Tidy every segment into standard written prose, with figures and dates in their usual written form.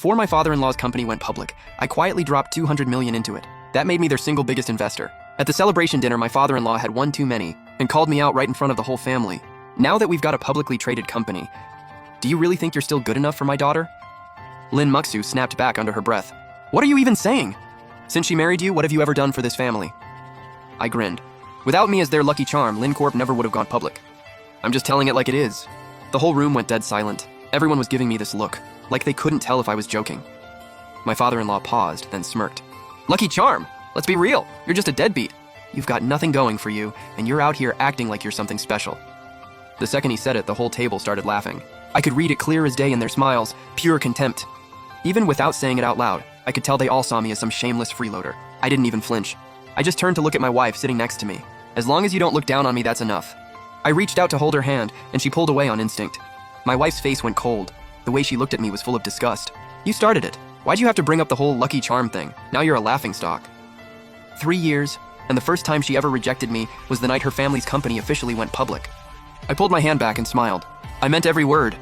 Before my father-in-law's company went public, I quietly dropped $200 million into it. That made me their single biggest investor. At the celebration dinner, my father-in-law had one too many and called me out right in front of the whole family. Now that we've got a publicly traded company, do you really think you're still good enough for my daughter? Lin Muxu snapped back under her breath. What are you even saying? Since she married you, what have you ever done for this family? I grinned. Without me as their lucky charm, Lin Corp never would have gone public. I'm just telling it like it is. The whole room went dead silent. Everyone was giving me this look, like they couldn't tell if I was joking. My father-in-law paused, then smirked. Lucky charm? Let's be real. You're just a deadbeat. You've got nothing going for you, and you're out here acting like you're something special. The second he said it, the whole table started laughing. I could read it clear as day in their smiles, pure contempt. Even without saying it out loud, I could tell they all saw me as some shameless freeloader. I didn't even flinch. I just turned to look at my wife sitting next to me. As long as you don't look down on me, that's enough. I reached out to hold her hand, and she pulled away on instinct. My wife's face went cold. The way she looked at me was full of disgust. You started it. Why'd you have to bring up the whole lucky charm thing? Now you're a laughingstock. 3 years, and the first time she ever rejected me was the night her family's company officially went public. I pulled my hand back and smiled. I meant every word.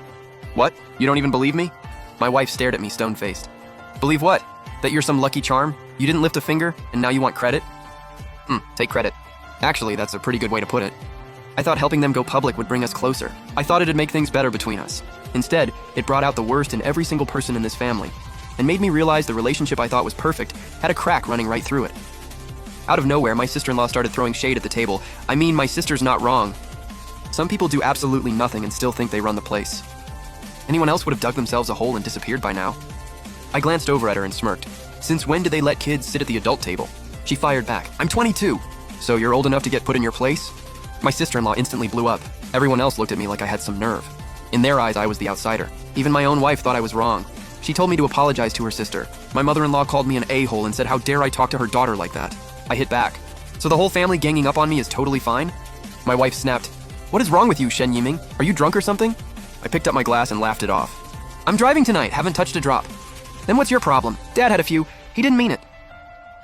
What? You don't even believe me? My wife stared at me stone-faced. Believe what? That you're some lucky charm? You didn't lift a finger, and now you want credit? Take credit. Actually, that's a pretty good way to put it. I thought helping them go public would bring us closer. I thought it'd make things better between us. Instead, it brought out the worst in every single person in this family, and made me realize the relationship I thought was perfect had a crack running right through it. Out of nowhere, my sister-in-law started throwing shade at the table. I mean, my sister's not wrong. Some people do absolutely nothing and still think they run the place. Anyone else would have dug themselves a hole and disappeared by now. I glanced over at her and smirked. Since when did they let kids sit at the adult table? She fired back. I'm 22. So you're old enough to get put in your place? My sister-in-law instantly blew up. Everyone else looked at me like I had some nerve. In their eyes, I was the outsider. Even my own wife thought I was wrong. She told me to apologize to her sister. My mother-in-law called me an a-hole and said how dare I talk to her daughter like that. I hit back. So the whole family ganging up on me is totally fine? My wife snapped. What is wrong with you, Shen Yiming? Are you drunk or something? I picked up my glass and laughed it off. I'm driving tonight, haven't touched a drop. Then what's your problem? Dad had a few. He didn't mean it.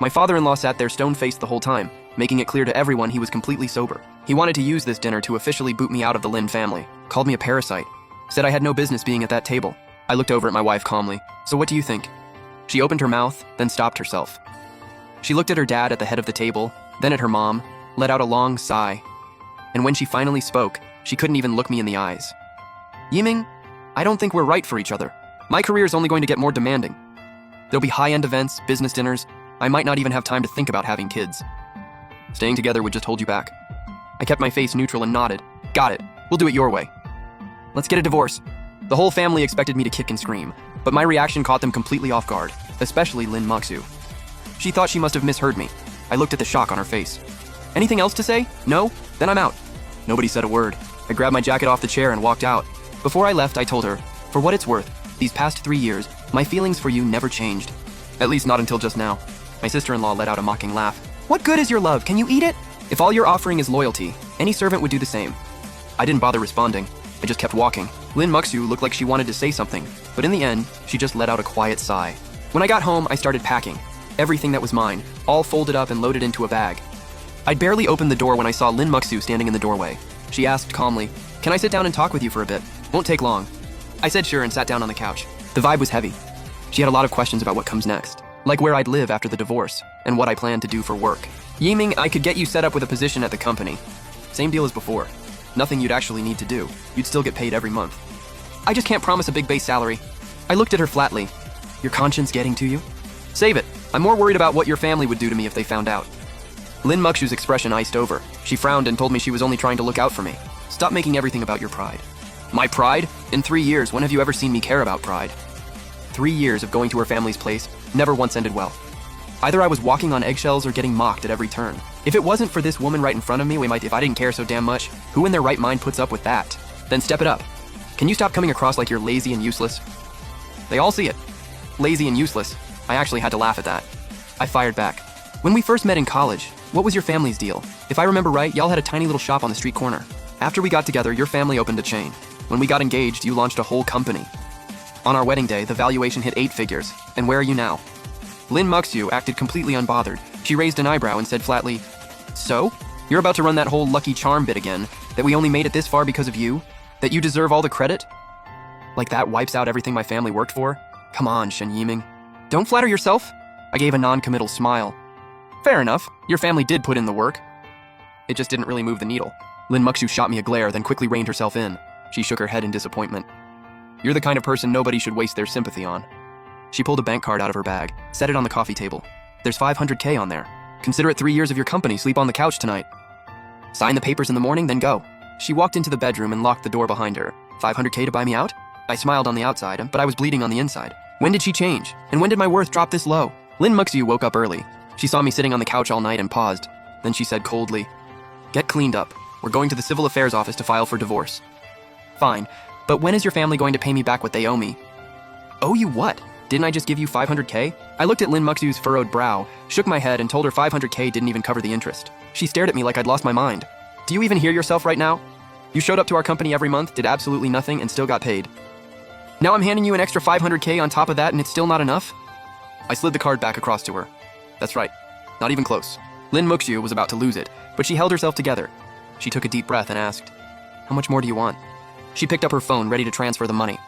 My father-in-law sat there stone-faced the whole time, making it clear to everyone he was completely sober. He wanted to use this dinner to officially boot me out of the Lin family, called me a parasite, said I had no business being at that table. I looked over at my wife calmly. So what do you think? She opened her mouth, then stopped herself. She looked at her dad at the head of the table, then at her mom, let out a long sigh. And when she finally spoke, she couldn't even look me in the eyes. Yiming, I don't think we're right for each other. My career is only going to get more demanding. There'll be high-end events, business dinners. I might not even have time to think about having kids. Staying together would just hold you back. I kept my face neutral and nodded. Got it. We'll do it your way. Let's get a divorce. The whole family expected me to kick and scream, but my reaction caught them completely off guard, especially Lin Muxu. She thought she must have misheard me. I looked at the shock on her face. Anything else to say? No? Then I'm out. Nobody said a word. I grabbed my jacket off the chair and walked out. Before I left, I told her, for what it's worth, these past 3 years, my feelings for you never changed. At least not until just now. My sister-in-law let out a mocking laugh. What good is your love? Can you eat it? If all you're offering is loyalty, any servant would do the same. I didn't bother responding. I just kept walking. Lin Muxu looked like she wanted to say something, but in the end, she just let out a quiet sigh. When I got home, I started packing. Everything that was mine, all folded up and loaded into a bag. I'd barely opened the door when I saw Lin Muxu standing in the doorway. She asked calmly, "Can I sit down and talk with you for a bit? Won't take long." I said sure and sat down on the couch. The vibe was heavy. She had a lot of questions about what comes next, like where I'd live after the divorce, and what I planned to do for work. Yiming, I could get you set up with a position at the company. Same deal as before. Nothing you'd actually need to do. You'd still get paid every month. I just can't promise a big base salary. I looked at her flatly. Your conscience getting to you? Save it. I'm more worried about what your family would do to me if they found out. Lin Muxu's expression iced over. She frowned and told me she was only trying to look out for me. Stop making everything about your pride. My pride? In 3 years, when have you ever seen me care about pride? 3 years of going to her family's place never once ended well. Either I was walking on eggshells or getting mocked at every turn. If it wasn't for this woman right in front of me, if I didn't care so damn much, who in their right mind puts up with that? Then step it up. Can you stop coming across like you're lazy and useless? They all see it. Lazy and useless. I actually had to laugh at that. I fired back. When we first met in college, what was your family's deal? If I remember right, y'all had a tiny little shop on the street corner. After we got together, your family opened a chain. When we got engaged, you launched a whole company. On our wedding day, the valuation hit 8 figures. And where are you now? Lin Muxu acted completely unbothered. She raised an eyebrow and said flatly, So? You're about to run that whole lucky charm bit again? That we only made it this far because of you? That you deserve all the credit? Like that wipes out everything my family worked for? Come on, Shen Yiming. Don't flatter yourself. I gave a non-committal smile. Fair enough. Your family did put in the work. It just didn't really move the needle. Lin Muxu shot me a glare, then quickly reined herself in. She shook her head in disappointment. You're the kind of person nobody should waste their sympathy on. She pulled a bank card out of her bag, set it on the coffee table. There's 500K on there. Consider it 3 years of your company. Sleep on the couch tonight. Sign the papers in the morning, then go. She walked into the bedroom and locked the door behind her. 500K to buy me out? I smiled on the outside, but I was bleeding on the inside. When did she change? And when did my worth drop this low? Lin Muxu woke up early. She saw me sitting on the couch all night and paused. Then she said coldly, "Get cleaned up. We're going to the civil affairs office to file for divorce." Fine, but when is your family going to pay me back what they owe me? Owe you what? Didn't I just give you 500K? I looked at Lin Muxu's furrowed brow, shook my head, and told her 500K didn't even cover the interest. She stared at me like I'd lost my mind. Do you even hear yourself right now? You showed up to our company every month, did absolutely nothing, and still got paid. Now I'm handing you an extra 500K on top of that, and it's still not enough? I slid the card back across to her. That's right. Not even close. Lin Muxu was about to lose it, but she held herself together. She took a deep breath and asked, "How much more do you want?" She picked up her phone, ready to transfer the money.